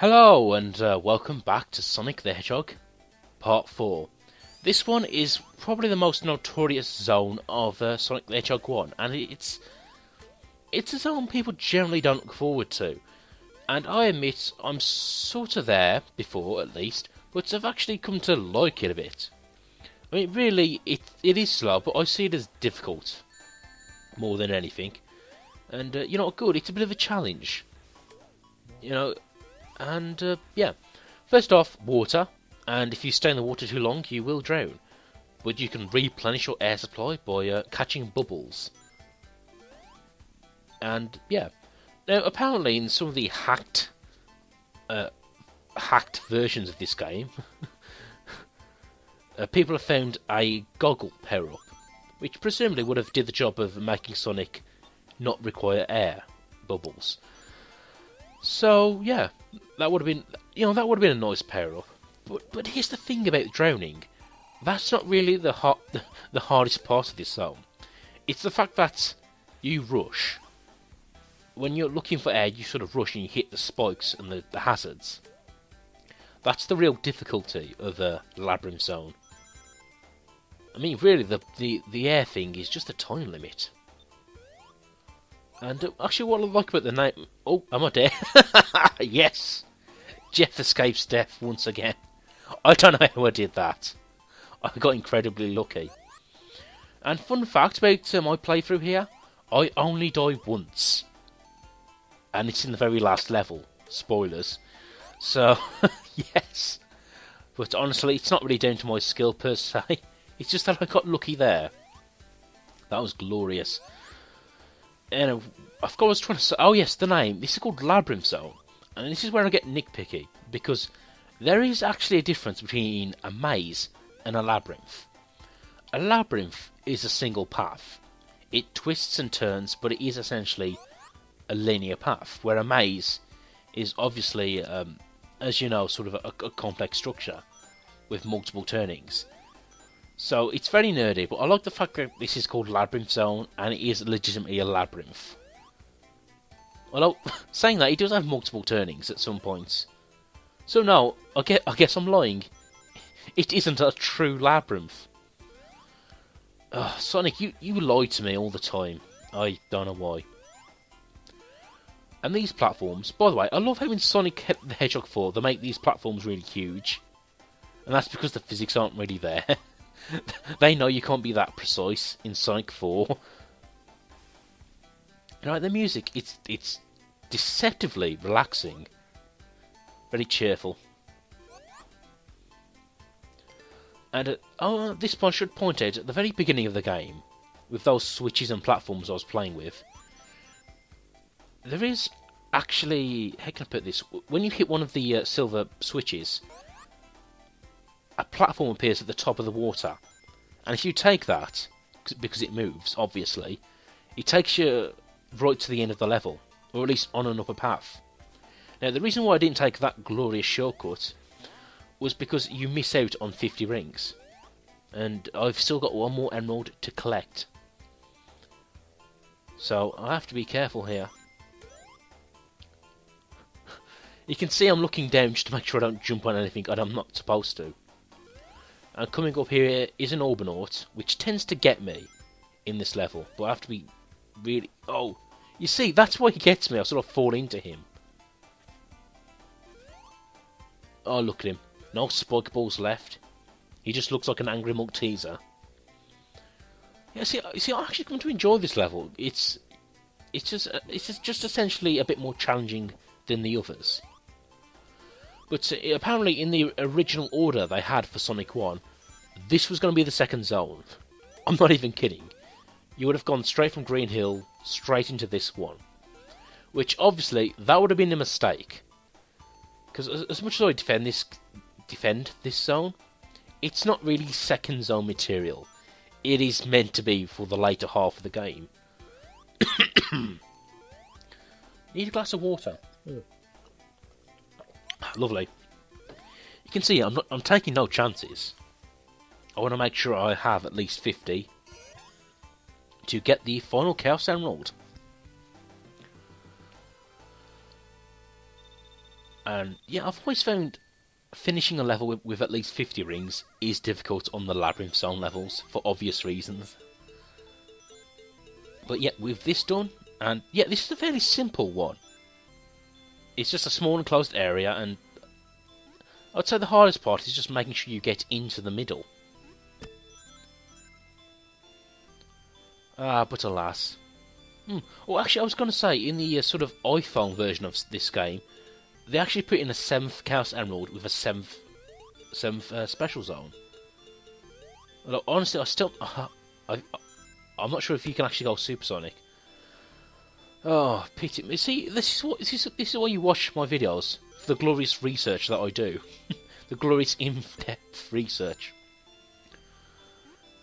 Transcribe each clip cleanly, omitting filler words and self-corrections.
Hello and welcome back to Sonic the Hedgehog Part 4. This one is probably the most notorious zone of Sonic the Hedgehog 1, and it's a zone people generally don't look forward to. And I admit I'm sort of there before at least, but I've actually come to like it a bit. I mean really it is slow, but I see it as difficult more than anything. And good, it's a bit of a challenge. Yeah. First off, water, and if you stay in the water too long, you will drown. But you can replenish your air supply by catching bubbles. And yeah, now apparently in some of the hacked versions of this game, people have found a goggle power-up, which presumably would have did the job of making Sonic not require air bubbles. So yeah, that would have been a nice power up. But here's the thing about drowning. That's not really the hardest part of this zone. It's the fact that you rush. When you're looking for air, you sort of rush and you hit the spikes and the hazards. That's the real difficulty of the Labyrinth zone. I mean, really, the air thing is just a time limit. And actually, what I like about the name... Oh, am I dead? Yes! Jeff escapes death once again. I don't know how I did that. I got incredibly lucky. And fun fact about my playthrough here, I only die once. And it's in the very last level. Spoilers. So, yes. But honestly, it's not really down to my skill per se. It's just that I got lucky there. That was glorious. And I forgot what I was trying to say. Oh yes, the name. This is called Labyrinth Zone. And this is where I get nitpicky. Because there is actually a difference between a maze and a labyrinth. A labyrinth is a single path. It twists and turns, but it is essentially a linear path. Where a maze is obviously, as you know, sort of a complex structure with multiple turnings. So it's very nerdy, but I like the fact that this is called Labyrinth Zone, and it is legitimately a labyrinth. Although, saying that, it does have multiple turnings at some points. So no, I guess I'm lying. It isn't a true labyrinth. Sonic, you lie to me all the time. I don't know why. And these platforms, by the way, I love how in Sonic the Hedgehog 4 they make these platforms really huge. And that's because the physics aren't really there. They know you can't be that precise in Sonic 4. The music, it's deceptively relaxing. Very cheerful. And at this point I should point out, at the very beginning of the game, with those switches and platforms I was playing with, there is actually, how can I put this, when you hit one of the silver switches, a platform appears at the top of the water, and if you take that, because it moves, obviously, it takes you right to the end of the level, or at least on an upper path. Now, the reason why I didn't take that glorious shortcut was because you miss out on 50 rings, and I've still got one more emerald to collect. So, I have to be careful here. You can see I'm looking down just to make sure I don't jump on anything and I'm not supposed to. And coming up here is an Orbanaut, which tends to get me in this level. But I have to be really... Oh, you see, that's why he gets me. I sort of fall into him. Oh, look at him. No spike balls left. He just looks like an angry Malteser. Yeah, see, I actually come to enjoy this level. It's just essentially a bit more challenging than the others. But apparently in the original order they had for Sonic 1, this was going to be the second zone. I'm not even kidding. You would have gone straight from Green Hill, straight into this one. Which, obviously, that would have been a mistake. Because as much as I defend this zone, it's not really second zone material. It is meant to be for the later half of the game. Need a glass of water. Lovely. You can see I'm taking no chances. I want to make sure I have at least 50 to get the final Chaos Emerald. And yeah, I've always found finishing a level with at least 50 rings is difficult on the Labyrinth Zone levels, for obvious reasons. But yeah, with this done, and yeah, this is a fairly simple one. It's just a small enclosed area, and I'd say the hardest part is just making sure you get into the middle. But alas. Well, actually, I was going to say, in the sort of iPhone version of this game, they actually put in a 7th Chaos Emerald with a 7th special zone. Although, honestly, I'm not sure if you can actually go supersonic. Oh, pity. See, this is why you watch my videos, for the glorious research that I do. The glorious in-depth research.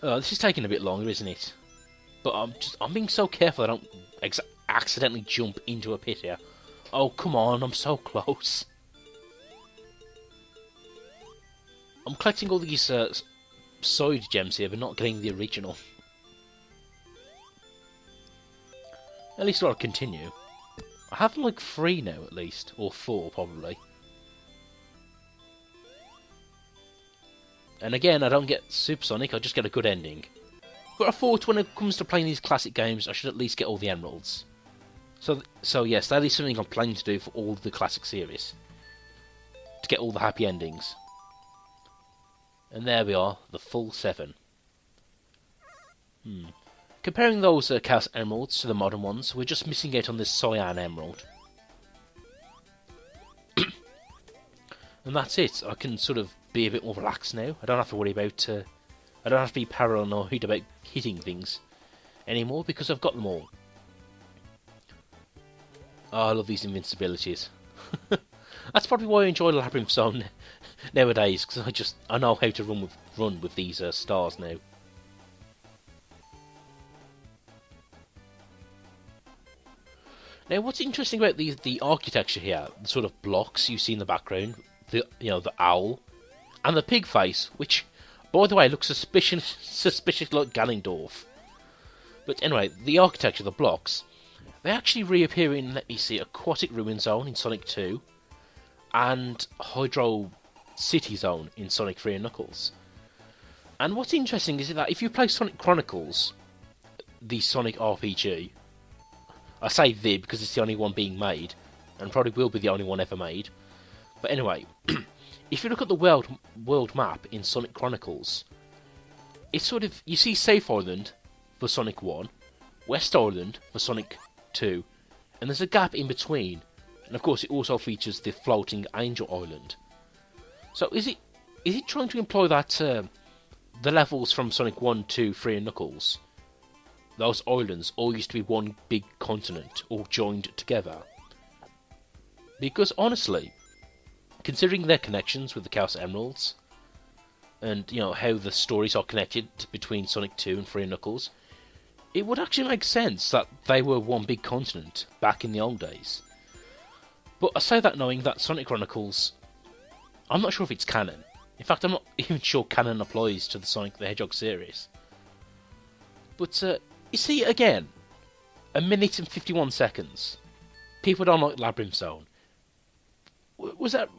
This is taking a bit longer, isn't it? But I'm being so careful I don't accidentally jump into a pit here. Oh, come on, I'm so close. I'm collecting all these side gems here, but not getting the original. At least I'll continue. I have like 3 now, at least. Or 4, probably. And again, I don't get supersonic, I just get a good ending. But I thought when it comes to playing these classic games, I should at least get all the emeralds. So yes, that is something I'm planning to do for all the classic series. To get all the happy endings. And there we are, the full 7. Comparing those Chaos Emeralds to the modern ones, we're just missing out on this Cyan Emerald. And that's it. I can sort of be a bit more relaxed now. I don't have to worry about... I don't have to be paranoid about hitting things anymore, because I've got them all. Oh, I love these invincibilities. That's probably why I enjoy Labyrinth Zone nowadays, because I know how to run with these stars now. Now, what's interesting about the architecture here, the sort of blocks you see in the background, the owl, and the pig face, which, by the way, looks suspicious like Ganondorf. But anyway, the architecture, the blocks, they actually reappear in, let me see, Aquatic Ruin Zone in Sonic 2, and Hydro City Zone in Sonic 3 and Knuckles. And what's interesting is that if you play Sonic Chronicles, the Sonic RPG, I say the because it's the only one being made, and probably will be the only one ever made. But anyway, if you look at the world map in Sonic Chronicles, it's sort of, you see Safe Island for Sonic 1, West Island for Sonic 2, and there's a gap in between, and of course it also features the floating Angel Island. So is it trying to imply that the levels from Sonic 1, 2, 3 and Knuckles, those islands all used to be one big continent, all joined together? Because honestly, considering their connections with the Chaos Emeralds, and how the stories are connected between Sonic 2 and 3 and Knuckles, it would actually make sense that they were one big continent back in the old days. But I say that knowing that Sonic Chronicles, I'm not sure if it's canon. In fact, I'm not even sure canon applies to the Sonic the Hedgehog series. But you see, again, 1 minute and 51 seconds. People don't like Labyrinth Zone. Was that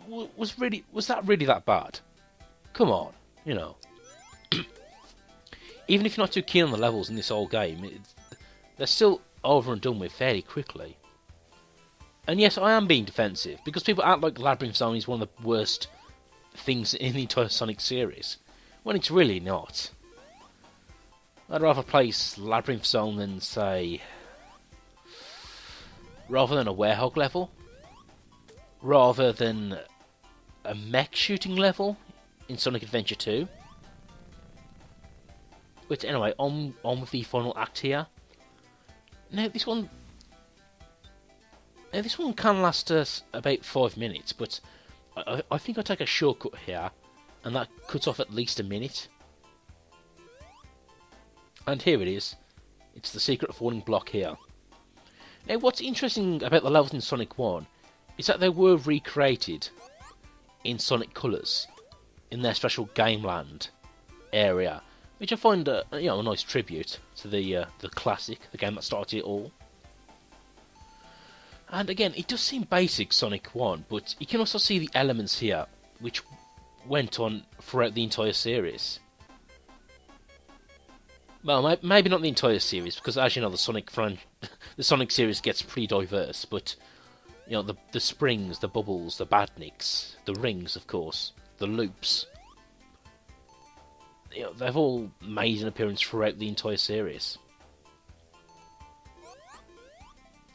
really that bad? Come on, Even if you're not too keen on the levels in this old game, they're still over and done with fairly quickly. And yes, I am being defensive, because people act like Labyrinth Zone is one of the worst things in the entire Sonic series, when it's really not. I'd rather play Labyrinth Zone than, say, rather than a Werehog level, rather than a mech shooting level in Sonic Adventure 2. But anyway, on with the final act here. Now this one can last us about 5 minutes, but I think I'll take a shortcut here, and that cuts off at least 1 minute. And here it is. It's the secret falling block here. Now what's interesting about the levels in Sonic 1 is that they were recreated in Sonic Colors, in their special Gameland area, which I find a nice tribute to the classic, the game that started it all. And again, it does seem basic Sonic 1, but you can also see the elements here, which went on throughout the entire series. Well, maybe not the entire series, because as you know, the Sonic series gets pretty diverse, but you know, the springs, the bubbles, the badniks, the rings, of course, the loops, you know, they've all made an appearance throughout the entire series.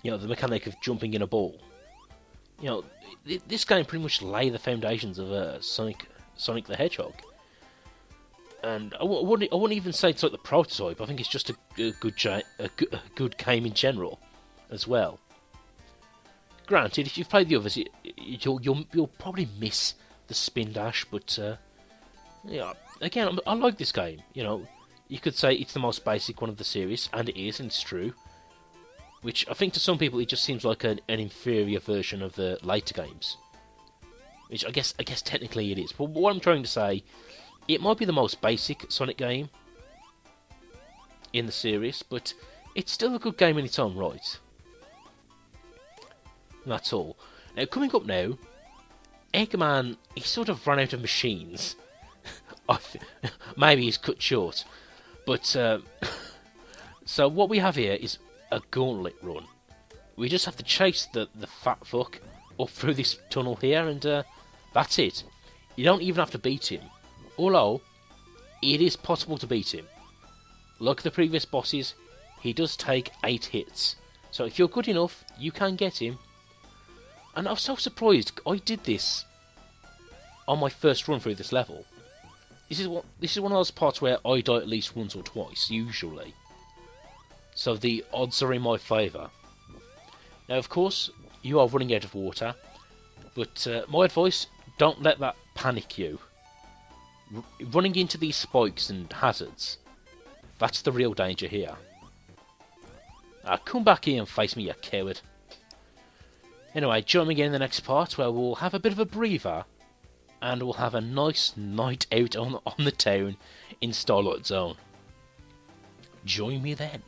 You know, the mechanic of jumping in a ball. You know, this game pretty much laid the foundations of Sonic the Hedgehog. And I wouldn't even say it's like the prototype. I think it's just a good game in general, as well. Granted, if you've played the others, you'll probably miss the spin dash, but yeah, again, I like this game. You know, you could say it's the most basic one of the series, and it is, and it's true. Which I think to some people it just seems like an inferior version of the later games. Which I guess technically it is. But what I'm trying to say, it might be the most basic Sonic game in the series, but it's still a good game in its own right. And that's all. Now, coming up now, Eggman, he sort of ran out of machines. Maybe he's cut short. But, so what we have here is a gauntlet run. We just have to chase the fat fuck up through this tunnel here, and that's it. You don't even have to beat him. Although, it is possible to beat him. Like the previous bosses, he does take 8 hits. So if you're good enough, you can get him. And I was so surprised, I did this on my first run through this level. This is one of those parts where I die at least once or twice, usually. So the odds are in my favour. Now of course, you are running out of water, but my advice, don't let that panic you. Running into these spikes and hazards, that's the real danger here. Come back here and face me, you coward. Anyway, join me again in the next part where we'll have a bit of a breather and we'll have a nice night out on the town in Starlight Zone. Join me then.